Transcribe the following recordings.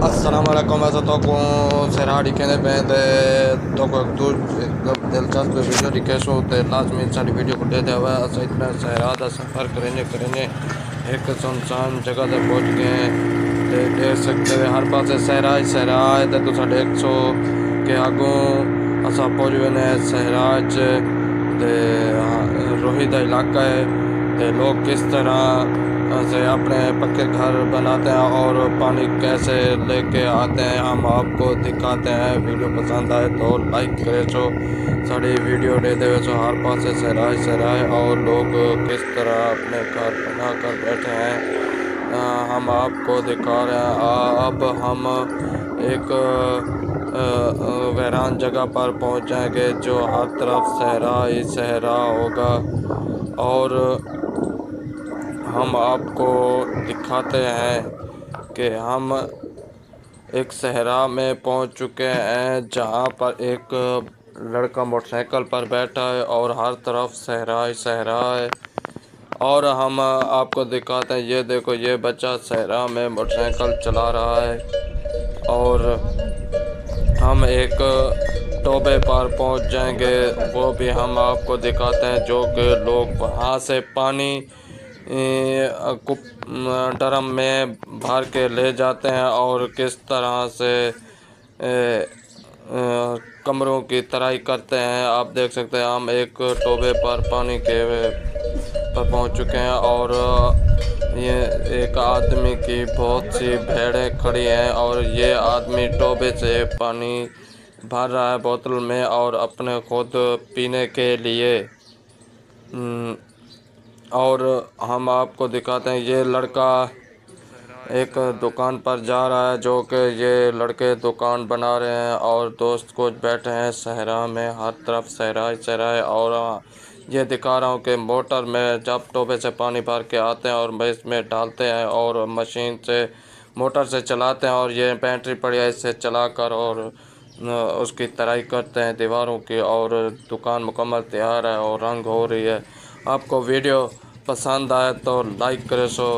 अस्सलाम वालेकुम। वैसे तो को सरा दिखने पे तो को दिलचस्प वीडियो दिखे सो तो लाजमी सारी वीडियो को दे दे हुआ अस इतना सहरा का सफ़र करेंगे एक सुनसान जगह से पहुंच गए ते देख सकते हैं हर पास सहरा ही सहरा है तो तुसा देख सो के आगों असा पहुंच गए सहरा च ते रोही का इलाका है ते लोग किस तरह से अपने पक्के घर बनाते हैं और पानी कैसे लेके आते हैं हम आपको दिखाते हैं। वीडियो पसंद आए तो लाइक करें सो साड़ी वीडियो दे दे सो हर पास से सराय और लोग किस तरह अपने घर बना कर बैठे हैं हम आपको दिखा रहे हैं। अब हम एक वीरान जगह पर पहुंच जाएंगे जो हर तरफ सहरा ही सहरा होगा और हम आपको दिखाते हैं कि हम एक सहरा में पहुंच चुके हैं जहां पर एक लड़का मोटरसाइकिल पर बैठा है और हर तरफ सहरा ही सहरा है। और हम आपको दिखाते हैं, ये देखो ये बच्चा सहरा में मोटरसाइकिल चला रहा है और हम एक टोबे पर पहुंच जाएंगे वो भी हम आपको दिखाते हैं जो कि लोग वहां से पानी ड्रम में भर के ले जाते हैं और किस तरह से कमरों की तराई करते हैं। आप देख सकते हैं हम एक टोबे पर पानी के पर पहुंच चुके हैं और ये एक आदमी की बहुत सी भेड़ें खड़ी हैं और ये आदमी टोबे से पानी भर रहा है बोतल में और अपने खुद पीने के लिए। और हम आपको दिखाते हैं ये लड़का एक दुकान पर जा रहा है जो कि ये लड़के दुकान बना रहे हैं और दोस्त कुछ बैठे हैं सहरा में हर तरफ सहरा ही सहरा है। और ये दिखा रहा हूँ कि मोटर में जब टोबे से पानी भर के आते हैं और इसमें डालते हैं और मशीन से मोटर से चलाते हैं और ये बैटरी पड़ी है इससे चलाकर और उसकी तराई करते हैं दीवारों की और दुकान मुकम्मल तैयार है और रंग हो रही है। आपको वीडियो पसंद आए तो लाइक करे सो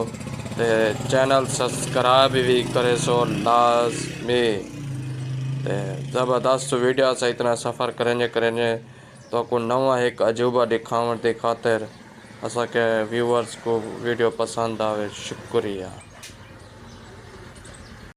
ते चैनल सब्सक्राइब भी करे सो लाजमी ते ज़बरदस्त वीडियो से इतना सफ़र करेंगे तो को नवा एक अजूबा दिखावन की खातिर असा के व्यूअर्स को वीडियो पसंद आवे। शुक्रिया।